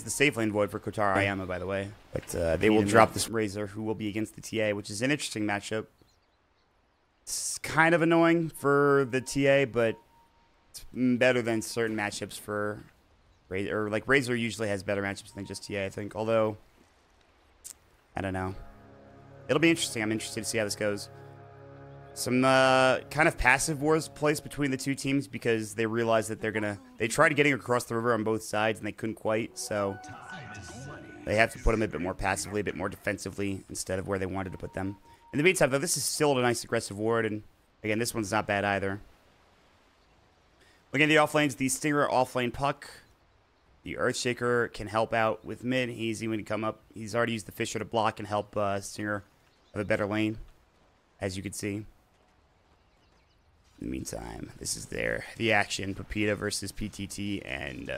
the safe lane Void for Kotaro Ayama, by the way. But they will drop this Razor, who will be against the TA, which is an interesting matchup. It's kind of annoying for the TA, but it's better than certain matchups for Razor. Or like Razor usually has better matchups than just TA, I think. Although, I don't know. It'll be interesting. I'm interested to see how this goes. Some kind of passive wars placed between the two teams because they realize that they tried getting across the river on both sides and they couldn't quite, so they have to put them a bit more passively, a bit more defensively instead of where they wanted to put them. In the meantime, though, this is still a nice aggressive ward, and again, this one's not bad either. Looking at the offlanes, the Stinger offlane puck. The Earthshaker can help out with mid. He's even to come up. He's already used the Fisher to block and help Stinger have a better lane, as you can see. In the meantime, this is the action. Pepita versus PTT and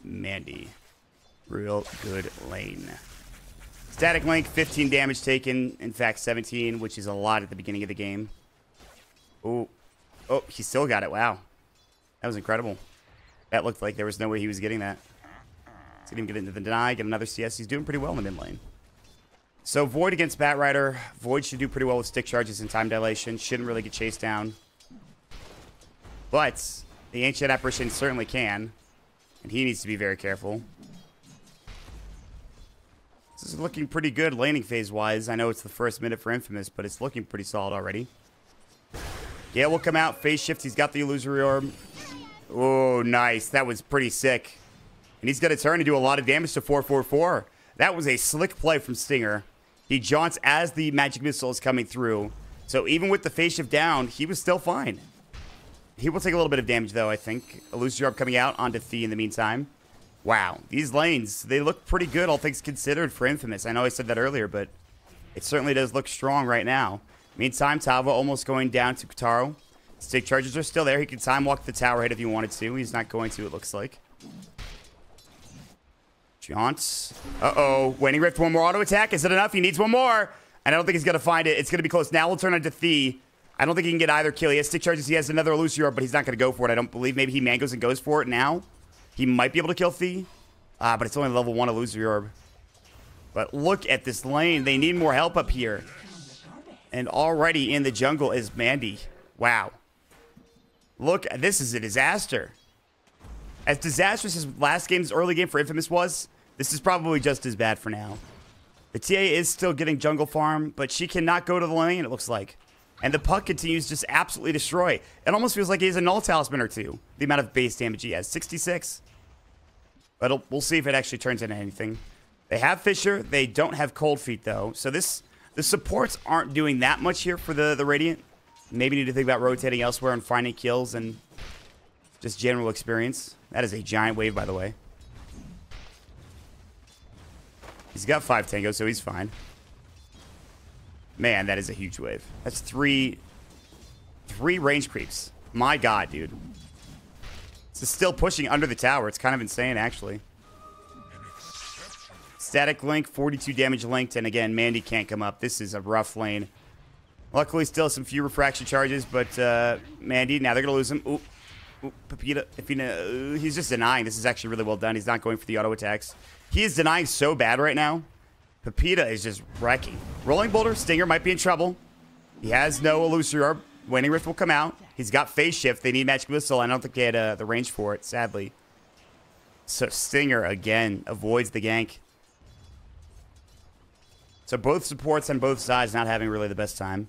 Mandy. Real good lane. Static Link, 15 damage taken. In fact, 17, which is a lot at the beginning of the game. Oh, he still got it. Wow. That was incredible. That looked like there was no way he was getting that. He's going to get into the deny, get another CS. He's doing pretty well in the mid lane. So Void against Batrider. Void should do pretty well with stick charges and time dilation. Shouldn't really get chased down. But the Ancient Apparition certainly can. And he needs to be very careful. This is looking pretty good laning phase-wise. I know it's the first minute for Infamous, but it's looking pretty solid already. Gale will come out. Phase shift. He's got the illusory orb. Oh, nice. That was pretty sick. And he's going to turn and do a lot of damage to 444. That was a slick play from Stinger. He jaunts as the magic missile is coming through. So even with the phase shift down, he was still fine. He will take a little bit of damage, though, I think. Illusory orb coming out onto Thea in the meantime. Wow, these lanes, they look pretty good, all things considered, for Infamous. I know I said that earlier, but it certainly does look strong right now. Meantime, Tava almost going down to Kotaro. Stick charges are still there. He can time walk the tower hit if he wanted to. He's not going to, it looks like. Jaunts. Uh-oh. Waning Rift, one more auto attack. Is it enough? He needs one more. And I don't think he's going to find it. It's going to be close. Now we'll turn on to Thea. I don't think he can get either kill. He has stick charges. He has another illusory orb, but he's not going to go for it, I don't believe. Maybe he mangos and goes for it now. He might be able to kill Thea. But it's only level 1 illusory orb. But look at this lane. They need more help up here. And already in the jungle is Mandy. Wow. Look, this is a disaster. As disastrous as last game's early game for Infamous was, this is probably just as bad for now. The TA is still getting jungle farm, but she cannot go to the lane, it looks like. And the puck continues to just absolutely destroy. It almost feels like he has a null talisman or two. The amount of base damage he has, 66. But we'll see if it actually turns into anything. They have Fisher. They don't have Cold Feet, though. So the supports aren't doing that much here for the Radiant. Maybe need to think about rotating elsewhere and finding kills and just general experience. That is a giant wave, by the way. He's got 5 tangos, so he's fine. Man, that is a huge wave. That's three range creeps. My God, dude. This is still pushing under the tower. It's kind of insane, actually. Static Link, 42 damage linked. And again, Mandy can't come up. This is a rough lane. Luckily, still some few refraction charges. But Mandy, now they're going to lose him. Ooh, Pepita. He's just denying. This is actually really well done. He's not going for the auto attacks. He is denying so bad right now. Pepita is just wrecking. Rolling Boulder, Stinger might be in trouble. He has no illusory orb. Waning Rift will come out. He's got phase shift. They need magic missile. I don't think they had the range for it, sadly. So Stinger, again, avoids the gank. So both supports on both sides not having really the best time.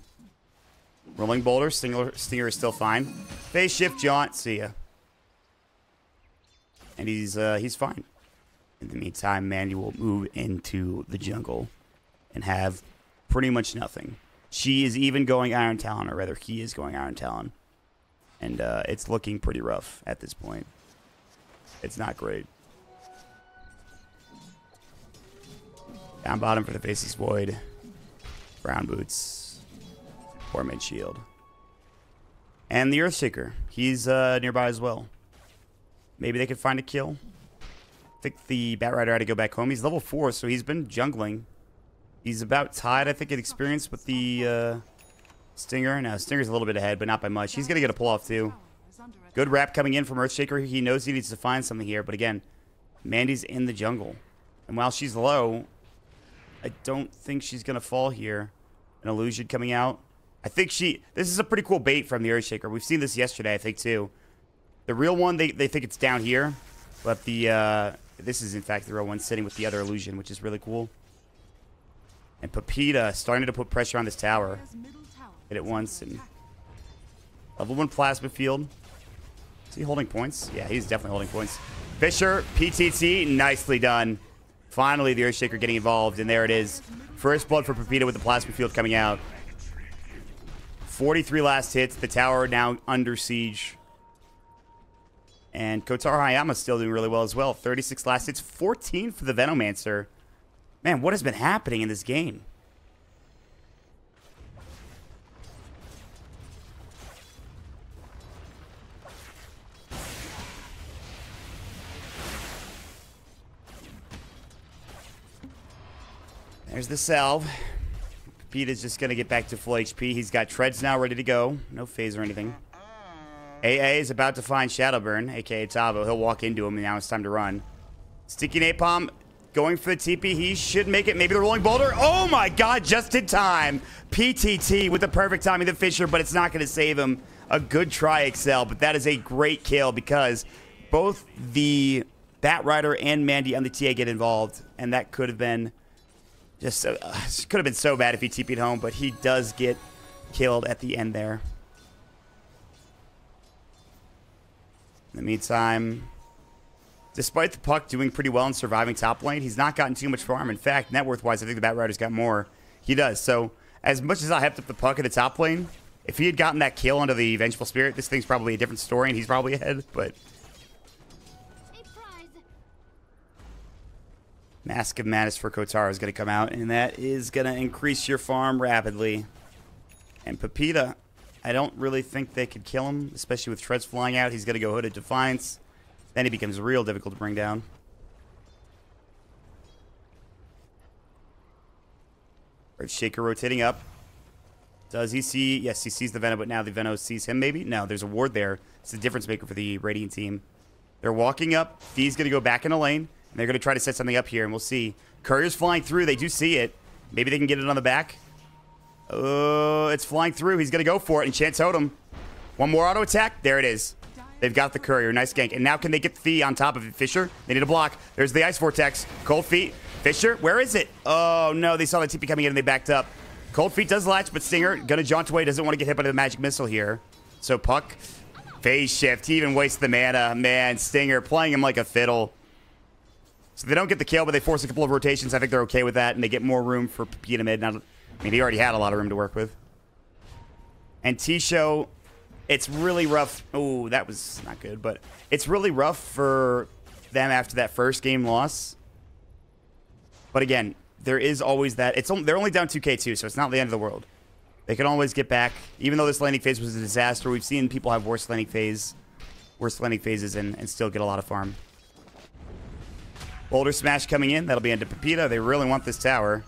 Rolling Boulder. Stinger is still fine. Phase shift, jaunt. See ya. And he's fine. In the meantime, Mandy will move into the jungle and have pretty much nothing. She is even going Iron Talon, or rather, he is going Iron Talon. And it's looking pretty rough at this point. It's not great. Down bottom for the Faceless Void. Brown Boots. Poor mid shield. And the Earthshaker. He's nearby as well. Maybe they could find a kill. I think the Batrider had to go back home. He's level 4, so he's been jungling. He's about tied, I think, in experience with the Stinger. Now, Stinger's a little bit ahead, but not by much. He's going to get a pull-off, too. Good wrap coming in from Earthshaker. He knows he needs to find something here, but again, Mandy's in the jungle. And while she's low, I don't think she's going to fall here. An illusion coming out. I think this is a pretty cool bait from the Earthshaker. We've seen this yesterday, I think, too. The real one, they think it's down here. But this is, in fact, the real one sitting with the other illusion, which is really cool. And Pepita starting to put pressure on this tower. Hit it once. And level 1 plasma field. Is he holding points? Yeah, he's definitely holding points. Fisher, PTT, nicely done. Finally, the Earthshaker getting involved, and there it is. First blood for Pepita with the plasma field coming out. 43 last hits. The tower now under siege. And Kotar Hayama's still doing really well as well. 36 last hits, 14 for the Venomancer. Man, what has been happening in this game? There's the salve. Pepita's just going to get back to full HP. He's got treads now ready to go. No phase or anything. AA is about to find Shadowburn, a.k.a. Tavo. He'll walk into him, and now it's time to run. Sticky Napalm going for the TP. He should make it. Maybe the Rolling Boulder. Oh, my God, just in time. PTT with the perfect timing, the Fisher, but it's not going to save him. A good try, Excel, but that is a great kill because both the Batrider and Mandy on the TA get involved, and that could have been just could have been so bad if he TP'd home, but he does get killed at the end there. In the meantime, despite the Puck doing pretty well in surviving top lane, he's not gotten too much farm. In fact, net worth-wise, I think the Batrider's got more. He does. So, as much as I hyped up the Puck at the top lane, if he had gotten that kill onto the Vengeful Spirit, this thing's probably a different story, and he's probably ahead, but... Mask of Madness for Kotar is going to come out, and that is going to increase your farm rapidly. And Pepita, I don't really think they could kill him, especially with treads flying out. He's going to go Hooded Defiance. Then he becomes real difficult to bring down. Earthshaker rotating up. Does he see? Yes, he sees the Venom, but now the Venom sees him maybe? No, there's a ward there. It's a difference maker for the Radiant team. They're walking up. Thee's going to go back in a lane. And they're going to try to set something up here, and we'll see. Courier's flying through. They do see it. Maybe they can get it on the back. It's flying through. He's going to go for it. Enchant Totem. One more auto attack. There it is. They've got the Courier. Nice gank. And now can they get Thea on top of it? Fisher, they need a block. There's the Ice Vortex. Cold Feet. Fisher, where is it? Oh, no. They saw the TP coming in, and they backed up. Cold Feet does latch, but Stinger going to jaunt away. Doesn't want to get hit by the Magic Missile here. So Puck, phase shift. He even wastes the mana. Man, Stinger playing him like a fiddle. So they don't get the kill, but they force a couple of rotations. I think they're okay with that, and they get more room for Pepita mid. Now, I mean, he already had a lot of room to work with. And T-Show, it's really rough. Oh, that was not good, but it's really rough for them after that first game loss. But again, there is always that. They're only down 2K too, so it's not the end of the world. They can always get back. Even though this landing phase was a disaster, we've seen people have worse landing phases and still get a lot of farm. Boulder Smash coming in. That'll be into Pepita. They really want this tower.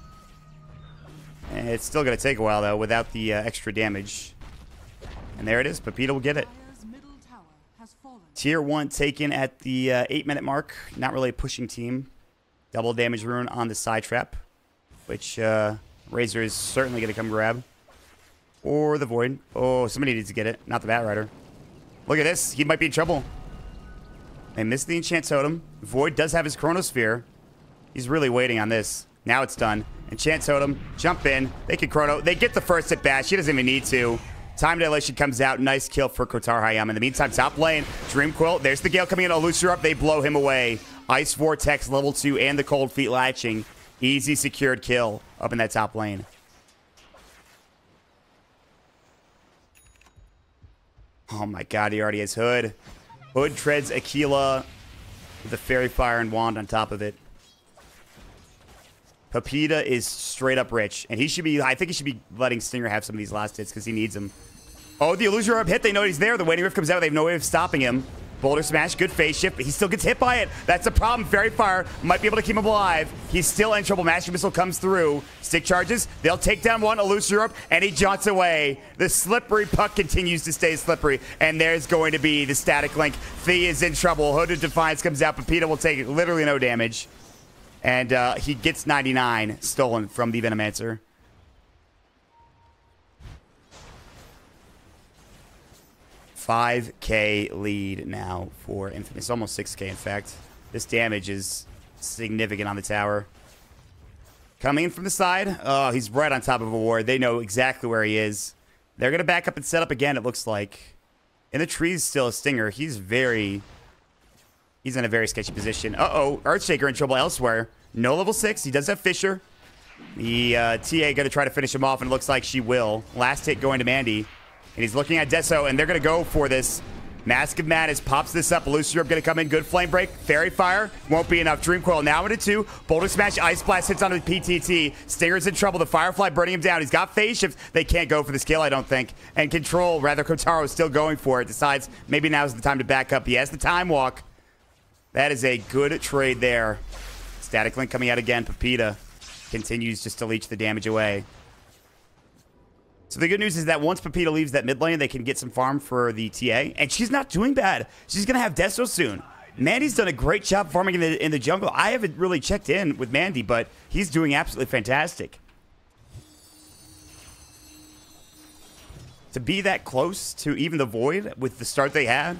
And it's still going to take a while, though, without the extra damage. And there it is. Pepita will get it. Tier 1 taken at the 8-minute mark. Not really a pushing team. Double damage rune on the side trap, which Razor is certainly going to come grab. Or the Void. Oh, somebody needs to get it. Not the Batrider. Look at this. He might be in trouble. They missed the Enchant Totem. Void does have his Chronosphere. He's really waiting on this. Now it's done. Enchant Totem. Jump in. They can Chrono. They get the first hit bash. She doesn't even need to. Time Dilation comes out. Nice kill for Kotar Hayama. In the meantime, top lane. Dream Quill. There's the Gale coming in. Elusive up. They blow him away. Ice Vortex level 2 and the Cold Feet latching. Easy secured kill up in that top lane. Oh my God, he already has Hood. Hood treads Aquila with the Fairy Fire and Wand on top of it. Pepita is straight up rich. And he should be, I think he should be letting Stinger have some of these last hits because he needs them. Oh, the Illusion Orb hit. They know he's there. The Waning Rift comes out. They have no way of stopping him. Boulder smash, good phase shift, but he still gets hit by it. That's a problem. Fairy Fire might be able to keep him alive. He's still in trouble. Magic Missile comes through. Stick charges. They'll take down one, elusive Europe, and he jaunts away. The slippery puck continues to stay slippery, and there's going to be the static link. Thea is in trouble. Hooded Defiance comes out. Pepita will take literally no damage. And he gets 99 stolen from the Venomancer. $5K lead now for Infamous. Almost 6K, in fact. This damage is significant on the tower. Coming in from the side. Oh, he's right on top of a ward. They know exactly where he is. They're going to back up and set up again, it looks like. In the trees, still a Stinger. He's in a very sketchy position. Uh-oh. Earthshaker in trouble elsewhere. No level 6. He does have Fisher. The TA going to try to finish him off, and it looks like she will. Last hit going to Mandy. And he's looking at Deso, and they're going to go for this. Mask of Madness pops this up. Elusive Europe going to come in. Good Flame Break. Fairy Fire. Won't be enough. Dream Coil now into 2. Boulder Smash. Ice Blast hits onto the PTT. Stinger's in trouble. The Firefly burning him down. He's got phase shift. They can't go for this kill, I don't think. And Control, rather, Kotaro is still going for it. Decides maybe now's the time to back up. He has the Time Walk. That is a good trade there. Static Link coming out again. Pepita continues just to leech the damage away. So the good news is that once Pepita leaves that mid lane, they can get some farm for the TA. And she's not doing bad. She's going to have Deso soon. Mandy's done a great job farming in the jungle. I haven't really checked in with Mandy, but he's doing absolutely fantastic. To be that close to even the Void with the start they had,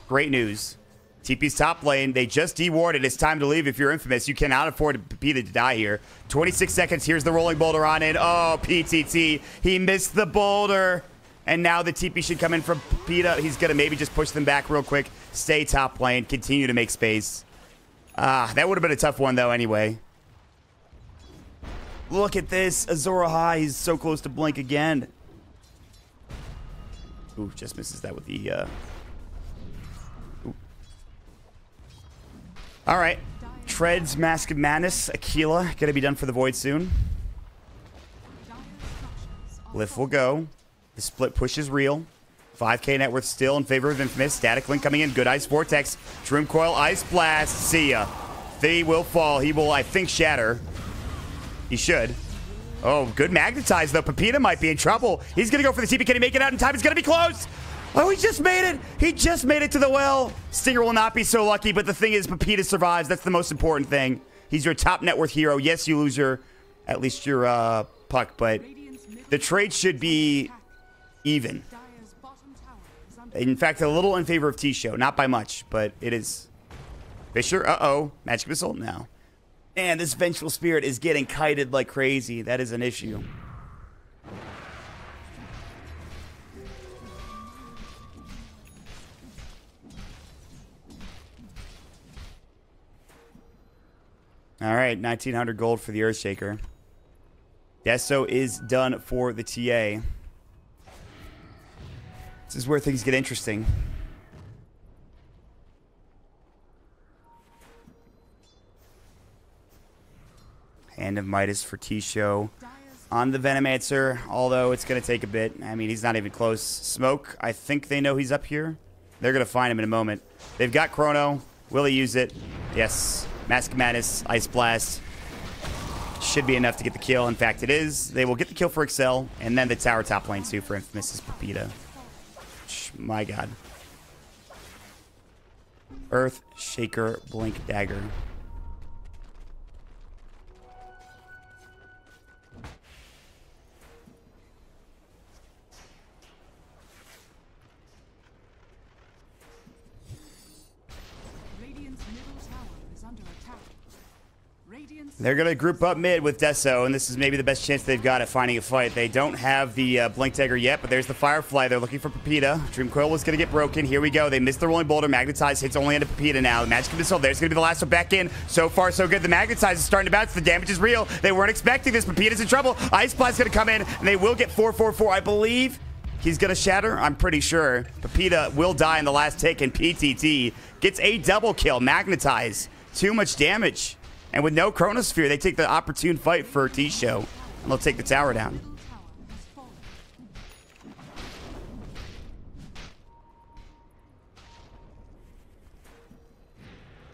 great news. TP's top lane, they just de-warded. It's time to leave if you're Infamous. You cannot afford Pepita to die here. 26 seconds. Here's the rolling boulder on in. Oh, PTT. He missed the boulder. And now the TP should come in from Pepita. He's going to maybe just push them back real quick. Stay top lane. Continue to make space. That would have been a tough one, though, anyway. Look at this. Azora High. He's so close to blink again. Ooh, just misses that with the... All right. Treads, Mask of Madness, Aquila. Going to be done for the Void soon. Lift will go. The split push is real. 5K net worth still in favor of Infamous. Static Link coming in. Good Ice Vortex. Dream Coil, Ice Blast. See ya. They will fall. He will, I think, shatter. He should. Oh, good Magnetize, though. Pepita might be in trouble. He's going to go for the TP. Can he make it out in time? He's going to be close. Oh, he just made it. He just made it to the well. Stinger will not be so lucky, but the thing is, Pepita survives. That's the most important thing. He's your top net worth hero. Yes, you lose your, at least your puck, but the trade should be even. In fact, a little in favor of T-Show. Not by much, but it is. Fisher, uh-oh. Magic Missile? No. Man, this Vengeful Spirit is getting kited like crazy. That is an issue. All right, 1,900 gold for the Earthshaker. Deso is done for the TA. This is where things get interesting. Hand of Midas for T-Show on the Venomancer, although it's going to take a bit. I mean, he's not even close. Smoke, I think they know he's up here. They're going to find him in a moment. They've got Chrono. Will he use it? Yes. Mask of Madness, Ice Blast. Should be enough to get the kill. In fact, it is. They will get the kill for Excel, and then the tower top lane too for Infamous is Pepita. My God. Earth Shaker, Blink Dagger. They're going to group up mid with Deso, and this is maybe the best chance they've got at finding a fight. They don't have the Blink Dagger yet, but there's the Firefly. They're looking for Pepita. Dream Coil was going to get broken. Here we go. They missed the Rolling Boulder. Magnetize hits only into Pepita now. The Magic Missile, there's going to be the last one back in. So far, so good. The Magnetize is starting to bounce. The damage is real. They weren't expecting this. Pepita's in trouble. Ice Blast is going to come in, and they will get 4-4-4. I believe he's going to shatter. I'm pretty sure. Pepita will die in the last tick, and PTT gets a double kill. Magnetize. Too much damage. And with no Chronosphere, they take the opportune fight for T-Show, and they'll take the tower down.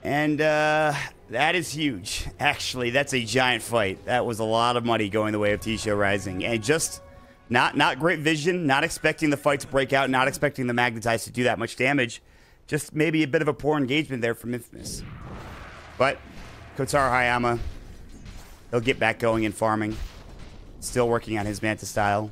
And that is huge. Actually, that's a giant fight. That was a lot of money going the way of T-Show Rising. And just not great vision, not expecting the fight to break out, not expecting the Magnetize to do that much damage. Just maybe a bit of a poor engagement there from Infamous. But Kotaro Hayama, he'll get back going in farming. Still working on his Manta style.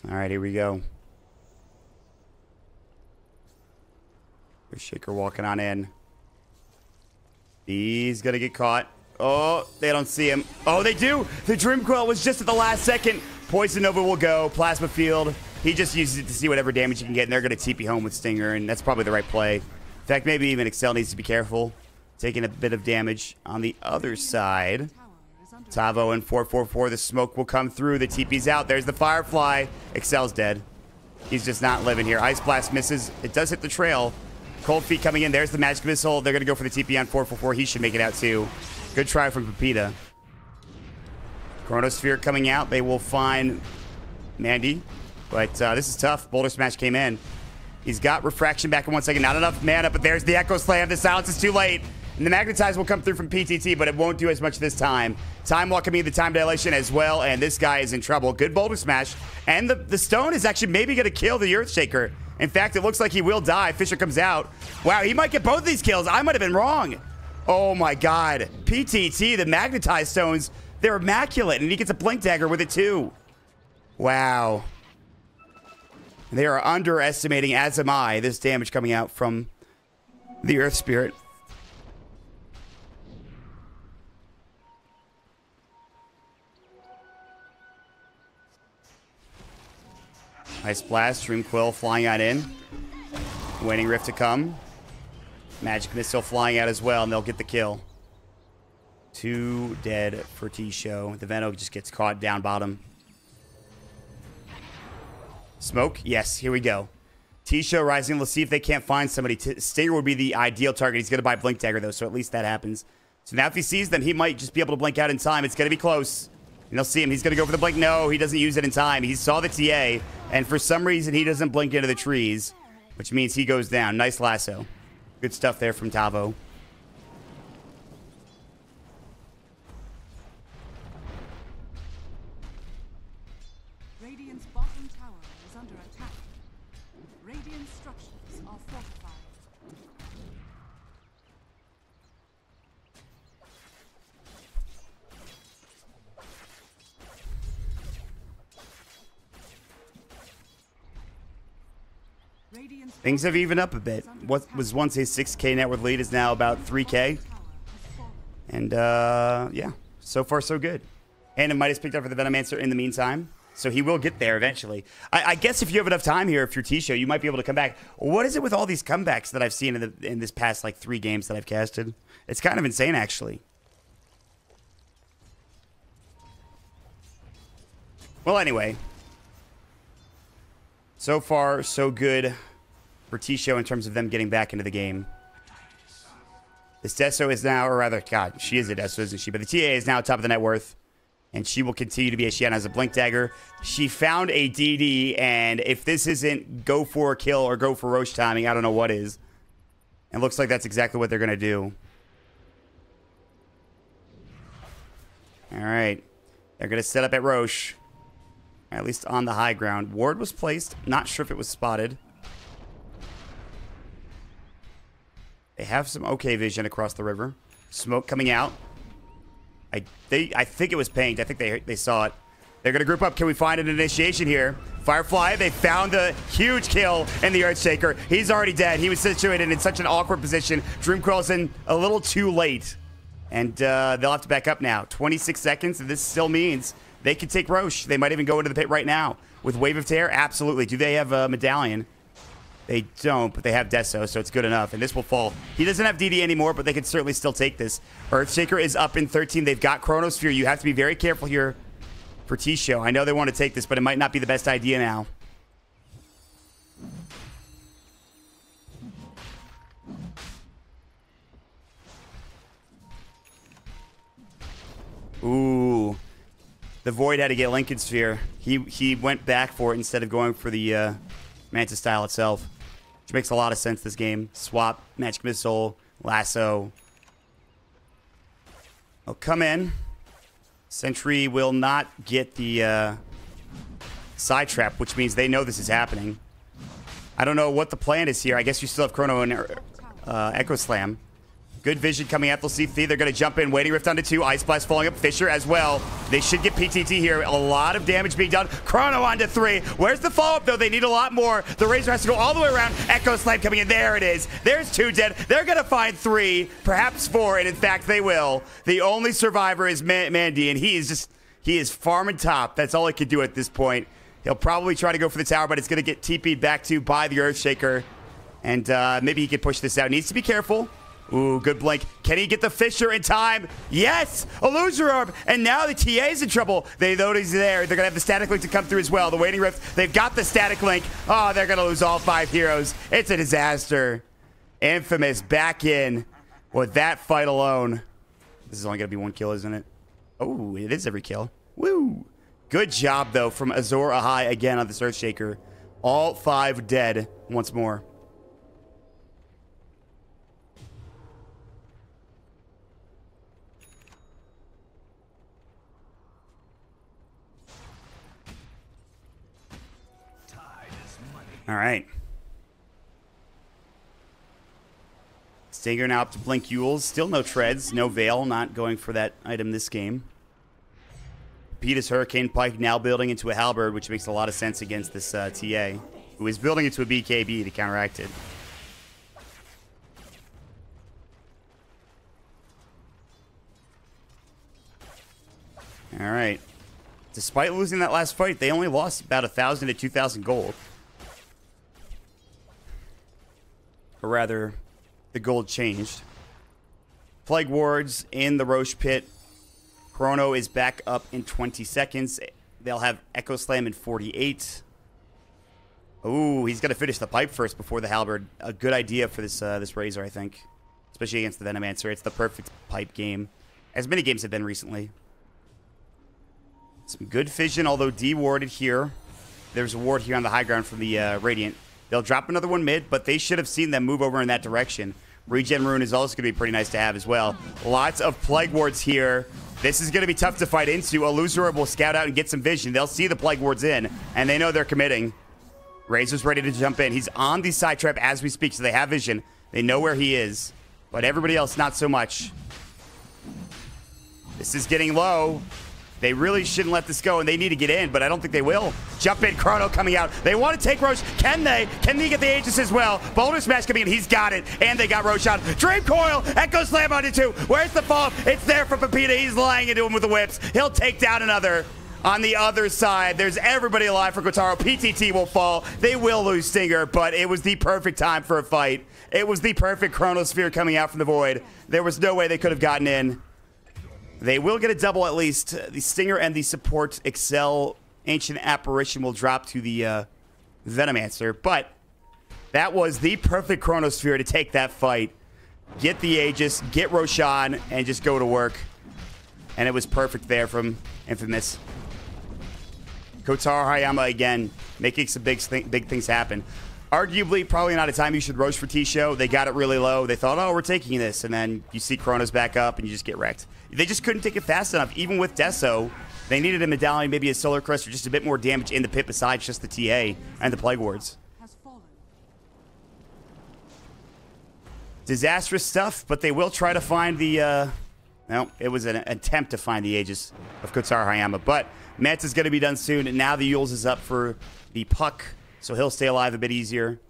All right, here we go. There's Shaker walking on in. He's going to get caught. Oh, they don't see him. Oh, they do. The Dream Coil was just at the last second. Poison Nova will go. Plasma Field. He just uses it to see whatever damage he can get, and they're going to TP home with Stinger, and that's probably the right play. In fact, maybe even Excel needs to be careful. Taking a bit of damage on the other side. Tavo and 444. The smoke will come through. The TP's out. There's the Firefly. Excel's dead. He's just not living here. Ice Blast misses. It does hit the trail. Cold Feet coming in. There's the Magic Missile. They're going to go for the TP on 444. He should make it out too. Good try from Pepita. Chronosphere coming out. They will find Mandy. But this is tough. Boulder Smash came in. He's got Refraction back in 1 second. Not enough mana, but there's the Echo Slam. The silence is too late. And the Magnetize will come through from PTT, but it won't do as much this time. Time Walk can be the time dilation as well, and this guy is in trouble. Good Boulder Smash. And the Stone is actually maybe going to kill the Earthshaker. In fact, it looks like he will die. Fisher comes out. Wow, he might get both of these kills. I might have been wrong. Oh my god. PTT, the Magnetized Stones, they're immaculate, and he gets a Blink Dagger with it too. Wow. They are underestimating, as am I, this damage coming out from the Earth Spirit. Ice Blast, Dream Quill flying out in. Waning Rift to come. Magic Missile flying out as well, and they'll get the kill. 2 dead for T-Show. The Veno just gets caught down bottom. Smoke? Yes, here we go. T-Show Rising. Let's see if they can't find somebody. Stinger would be the ideal target. He's going to buy Blink Dagger, though, so at least that happens. So now if he sees them, he might just be able to blink out in time. It's going to be close. And they'll see him. He's going to go for the blink. No, he doesn't use it in time. He saw the TA, and for some reason, he doesn't blink into the trees, which means he goes down. Nice lasso. Good stuff there from Tavo. Radiant's bottom tower is under attack. Radiant structures are fortified. Things have evened up a bit. What was once a 6K net worth lead is now about 3K. And, yeah, so far so good. And Midas picked up for the Venomancer in the meantime, so he will get there eventually. I guess if you have enough time here, if you're T-Show, you might be able to come back. What is it with all these comebacks that I've seen in this past, like, 3 games that I've casted? It's kind of insane, actually. Well, anyway. So far, so good for T-Show in terms of them getting back into the game. This Deso is now, or rather, God, she is a Deso, isn't she? But the TA is now top of the net worth, and she will continue to be as she has a Blink Dagger. She found a DD, and if this isn't go for a kill or go for Roche timing, I don't know what is. It looks like that's exactly what they're going to do. All right. They're going to set up at Roche. At least on the high ground. Ward was placed. Not sure if it was spotted. They have some okay vision across the river. Smoke coming out. I think it was pinged. I think they saw it. They're going to group up. Can we find an initiation here? Firefly, they found a huge kill in the Earthshaker. He's already dead. He was situated in such an awkward position. Dreamcrawl's in a little too late. And they'll have to back up now. 26 seconds, and this still means they could take Roche. They might even go into the pit right now. With Wave of Tear, absolutely. Do they have a medallion? They don't, but they have Deso, so it's good enough. And this will fall. He doesn't have DD anymore, but they can certainly still take this. Earthshaker is up in 13. They've got Chronosphere. You have to be very careful here for T-Show. I know they want to take this, but it might not be the best idea now. Ooh. The Void had to get Lincoln Sphere. He went back for it instead of going for the Mantis style itself. Which makes a lot of sense this game. Swap, Magic Missile, Lasso. I'll come in. Sentry will not get the side trap, which means they know this is happening. I don't know what the plan is here. I guess you still have Chrono and Echo Slam. Good vision coming out. They'll see Thea. They're going to jump in. Waiting Rift onto 2. Ice Blast falling up. Fisher as well. They should get PTT here. A lot of damage being done. Chrono onto 3. Where's the follow-up, though? They need a lot more. The Razor has to go all the way around. Echo Slam coming in. There it is. There's 2 dead. They're going to find 3, perhaps 4, and in fact, they will. The only survivor is Mandy, and he is farming top. That's all he can do at this point. He'll probably try to go for the tower, but it's going to get TP'd back to by the Earthshaker. And maybe he can push this out. Needs to be careful. Ooh, good blink. Can he get the Fisher in time? Yes! Illusory Orb! And now the TA's in trouble. They know he's there. They're going to have the Static Link to come through as well. The Waiting Rift, they've got the Static Link. Oh, they're going to lose all 5 heroes. It's a disaster. Infamous back in with that fight alone. This is only going to be 1 kill, isn't it? Oh, it is every kill. Woo! Good job, though, from Azor Ahai again on this Earthshaker. All 5 dead once more. All right. Stinger now up to Blink Yules. Still no treads, no Veil. Not going for that item this game. Peter's Hurricane Pike now building into a Halberd, which makes a lot of sense against this TA, who is building into a BKB to counteract it. All right. Despite losing that last fight, they only lost about 1,000 to 2,000 gold. Or rather, the gold changed. Plague Wards in the Roche Pit. Chrono is back up in 20 seconds. They'll have Echo Slam in 48. Ooh, he's going to finish the pipe first before the Halberd. A good idea for this this Razor, I think. Especially against the Venomancer. It's the perfect pipe game. As many games have been recently. Some good fission, although de-warded here. There's a ward here on the high ground from the Radiant. They'll drop another one mid, but they should have seen them move over in that direction. Regen Rune is also going to be pretty nice to have as well. Lots of Plague Wards here. This is going to be tough to fight into. Illusory will scout out and get some vision. They'll see the Plague Wards in, and they know they're committing. Razor's ready to jump in. He's on the side trap as we speak, so they have vision. They know where he is, but everybody else, not so much. This is getting low. They really shouldn't let this go, and they need to get in, but I don't think they will. Jump in, Chrono coming out. They want to take Roche. Can they? Can they get the Aegis as well? Boulder Smash coming in. He's got it, and they got Roche out. Dream Coil. Echo Slam onto 2. Where's the fall? It's there for Pepita. He's lying into him with the whips. He'll take down another. On the other side, there's everybody alive for Kotaro. PTT will fall. They will lose Stinger, but it was the perfect time for a fight. It was the perfect Chronosphere coming out from the Void. There was no way they could have gotten in. They will get a double at least. The Stinger and the support Excel Ancient Apparition will drop to the Venomancer. But that was the perfect Chronosphere to take that fight. Get the Aegis, get Roshan, and just go to work. And it was perfect there from Infamous. Kotaro Hayama again, making some big things happen. Arguably, probably not a time you should Roche for T-Show. They got it really low. They thought, oh, we're taking this. And then you see Chronos back up, and you just get wrecked. They just couldn't take it fast enough. Even with Deso, they needed a Medallion, maybe a Solar Crest, or just a bit more damage in the pit besides just the TA and the Plague Wards. Disastrous stuff, but they will try to find the... no, it was an attempt to find the Aegis of Kotaro Hayama. But Manta's going to be done soon, and now the Yules is up for the Puck. So he'll stay alive a bit easier.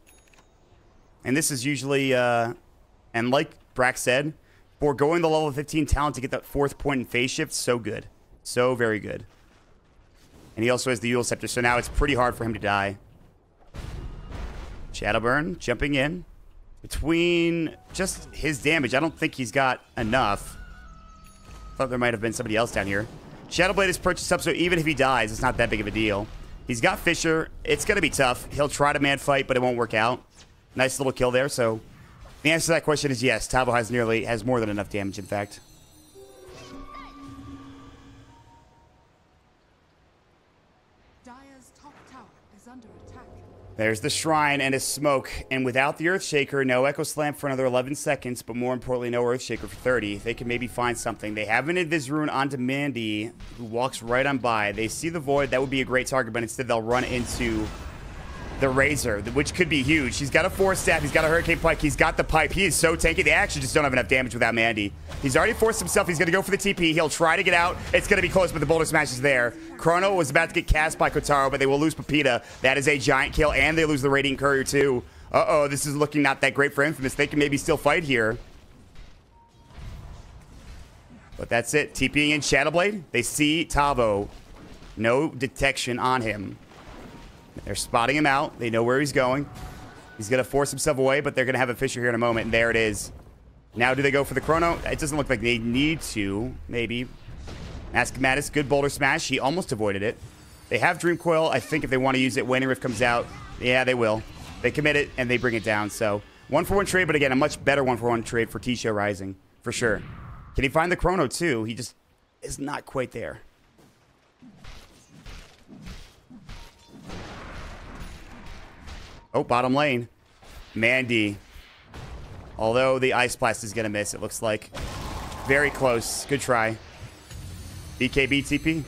And this is usually, and like Brack said, foregoing the level 15 talent to get that 4th point in phase shift, so good. So very good. And he also has the Yule Scepter, so now it's pretty hard for him to die. Shadowburn jumping in. Between just his damage, I don't think he's got enough. Thought there might have been somebody else down here. Shadowblade is purchased up, so even if he dies, it's not that big of a deal. He's got Fisher. It's going to be tough. He'll try to man fight, but it won't work out. Nice little kill there. So the answer to that question is yes. Tavo has more than enough damage, in fact. There's the Shrine and a smoke. And without the Earthshaker, no Echo Slam for another 11 seconds, but more importantly, no Earthshaker for 30. They can maybe find something. They have an Invis Rune onto Mandy, who walks right on by. They see the Void. That would be a great target, but instead they'll run into the Razor, which could be huge. He's got a Force Staff. He's got a Hurricane Pike. He's got the Pipe. He is so tanky. They actually just don't have enough damage without Mandy. He's already forced himself. He's going to go for the TP. He'll try to get out. It's going to be close, but the Boulder Smash is there. Chrono was about to get cast by Kotaro, but they will lose Pepita. That is a giant kill, and they lose the Radiant Courier, too. Uh-oh, this is looking not that great for Infamous. They can maybe still fight here. But that's it. TPing in Shadowblade. They see Tavo. No detection on him. They're spotting him out. They know where he's going. He's going to force himself away, but they're going to have a Fissure here in a moment, and there it is. Now, do they go for the Chrono? It doesn't look like they need to. Maybe. Maskematis, good Boulder Smash. He almost avoided it. They have Dream Coil. I think if they want to use it, Waning Rift comes out. Yeah, they will. They commit it, and they bring it down. So, 1-for-1 trade, but again, a much better 1-for-1 trade for Tisho Rising, for sure. Can he find the Chrono, too? He just is not quite there. Oh, bottom lane. Mandy. Although the Ice Blast is going to miss, it looks like. Very close. Good try. BKB TP.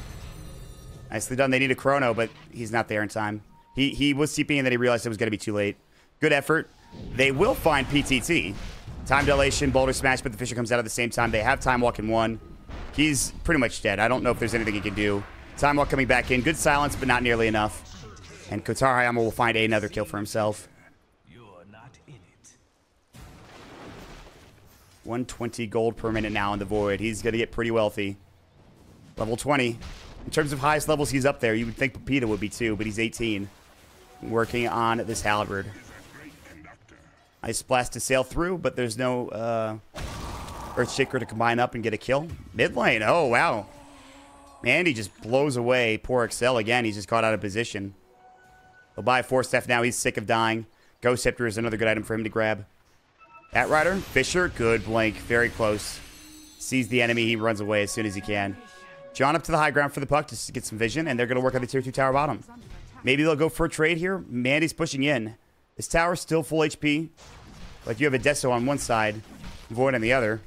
Nicely done. They need a Chrono, but he's not there in time. He was TPing and then he realized it was going to be too late. Good effort. They will find PTT. Time dilation, Boulder Smash, but the Fissure comes out at the same time. They have Time Walk in one. He's pretty much dead. I don't know if there's anything he can do. Time Walk coming back in. Good silence, but not nearly enough. And Kotaro Hayama will find another kill for himself. You're not in it. 120 gold per minute now in the Void. He's going to get pretty wealthy. Level 20. In terms of highest levels, he's up there. You would think Pepita would be too, but he's 18. Working on this Halberd. Ice Blast to sail through, but there's no Earthshaker to combine up and get a kill. Mid lane. Oh, wow. Mandy just blows away poor Excel again. He's just caught out of position. He'll buy Force Staff now. He's sick of dying. Ghost Scepter is another good item for him to grab. Batrider, Fissure, good blink. Very close. Sees the enemy. He runs away as soon as he can. John up to the high ground for the puck just to get some vision, and they're going to work on the tier 2 tower bottom. Maybe they'll go for a trade here. Mandy's pushing in. This tower's still full HP. But you have a Deso on one side, Void on the other.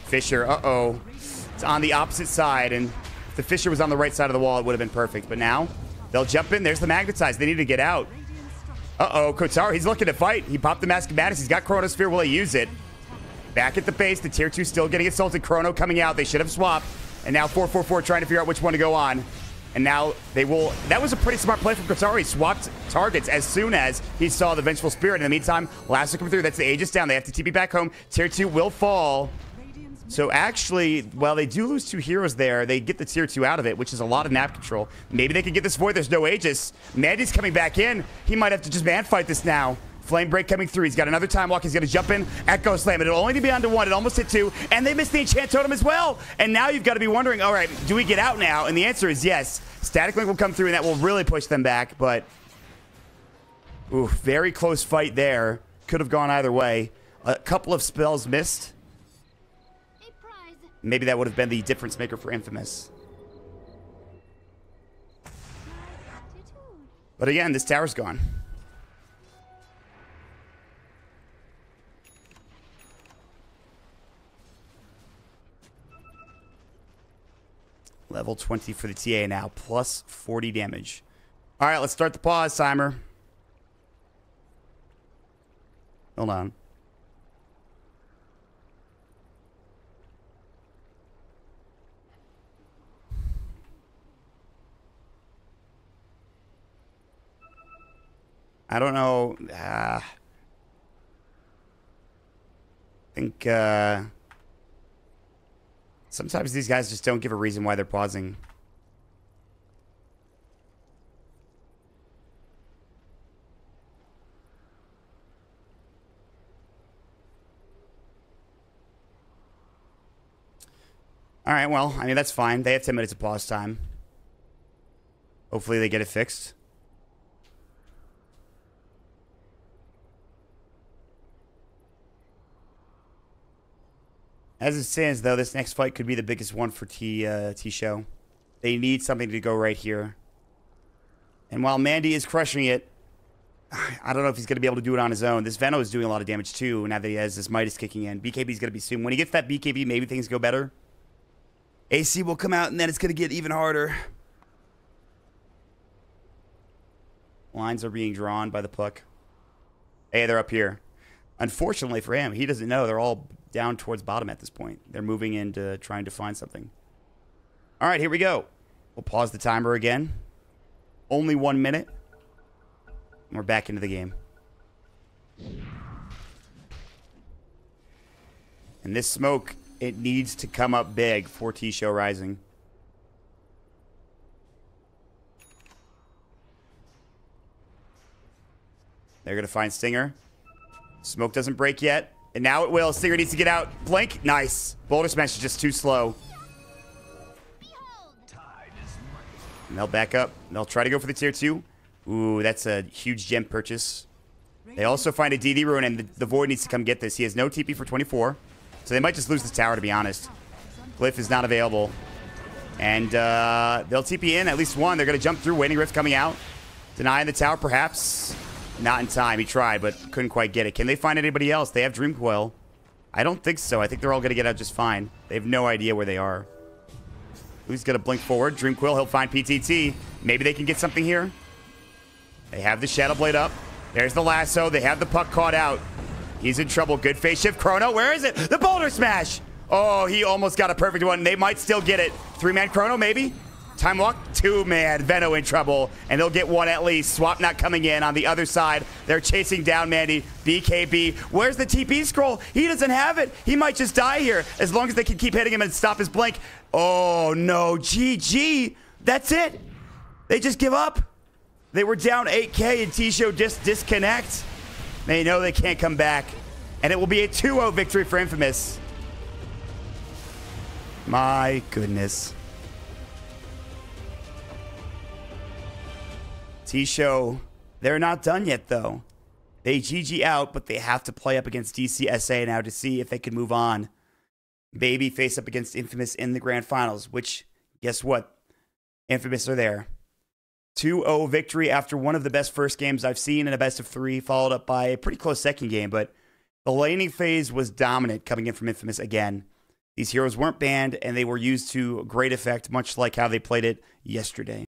Fissure, uh-oh. It's on the opposite side, and if the Fissure was on the right side of the wall, it would have been perfect. But now, they'll jump in. There's the Magnetize. They need to get out. Uh-oh, Kotaro, he's looking to fight. He popped the Maskematis. He's got Chronosphere. Will he use it? Back at the base. The tier 2 still getting assaulted. Chrono coming out. They should have swapped. And now 4-4-4 trying to figure out which one to go on. And now they will... That was a pretty smart play from Kotaro. He swapped targets as soon as he saw the Vengeful Spirit. In the meantime, Lasso coming through. That's the Aegis down. They have to TP back home. Tier 2 will fall. So actually, while they do lose 2 heroes there, they get the tier 2 out of it, which is a lot of nap control. Maybe they can get this Void. There's no Aegis. Mandy's coming back in. He might have to just man fight this now. Flame Break coming through. He's got another Time Walk. He's going to jump in. Echo Slam. It'll only be onto 1. It almost hit 2. And they missed the Enchant Totem as well. And now you've got to be wondering, all right, do we get out now? And the answer is yes. Static Link will come through, and that will really push them back. But, ooh, very close fight there. Could have gone either way. A couple of spells missed. Maybe that would have been the difference maker for Infamous. But again, this tower's gone. Level 20 for the TA now, plus 40 damage. All right, let's start the pause timer. Hold on. I don't know. I think sometimes these guys just don't give a reason why they're pausing. All right, well, I mean, that's fine. They have 10 minutes of pause time. Hopefully they get it fixed. As it stands, though, this next fight could be the biggest one for T-Show. They need something to go right here. And while Mandy is crushing it, I don't know if he's going to be able to do it on his own. This Veno is doing a lot of damage too now that he has this Midas kicking in. BKB's going to be soon. When he gets that BKB, maybe things go better. AC will come out, and then it's going to get even harder. Lines are being drawn by the puck. Hey, they're up here. Unfortunately for him, he doesn't know. They're all down towards bottom at this point. They're moving into trying to find something. All right, here we go. We'll pause the timer again. Only 1 minute. And we're back into the game. And this smoke, it needs to come up big for T-Show Rising. They're going to find Stinger. Smoke doesn't break yet. And now it will. Stinger needs to get out. Blink. Nice. Boulder Smash is just too slow. And they'll back up. They'll try to go for the tier 2. Ooh, that's a huge gem purchase. They also find a DD Ruin, and the Void needs to come get this. He has no TP for 24. So they might just lose this tower, to be honest. Glyph is not available. And they'll TP in at least one. They're going to jump through. Waning Rift coming out. Denying the tower, perhaps. Not in time. He tried, but couldn't quite get it. Can they find anybody else? They have Dream Coil. I don't think so. I think they're all going to get out just fine. They have no idea where they are. Who's going to blink forward? Dream Quill, he'll find PTT. Maybe they can get something here. They have the Shadow Blade up. There's the lasso. They have the puck caught out. He's in trouble. Good face shift. Chrono, where is it? The Boulder Smash. Oh, he almost got a perfect one. They might still get it. 3-man Chrono, maybe? Time walk. 2-man. Veno in trouble. And they'll get one at least. Swap not coming in. On the other side, they're chasing down Mandy. BKB. Where's the TP scroll? He doesn't have it. He might just die here. As long as they can keep hitting him and stop his blink. Oh, no. GG. That's it. They just give up. They were down 8K and T-Show just disconnect. They know they can't come back. And it will be a 2-0 victory for Infamous. My goodness. T-Show, they're not done yet, though. They GG out, but they have to play up against DCSA now to see if they can move on. Baby face up against Infamous in the Grand Finals, which, guess what? Infamous are there. 2-0 victory after one of the best first games I've seen in a best of 3, followed up by a pretty close second game, but the laning phase was dominant coming in from Infamous again. These heroes weren't banned, and they were used to great effect, much like how they played it yesterday.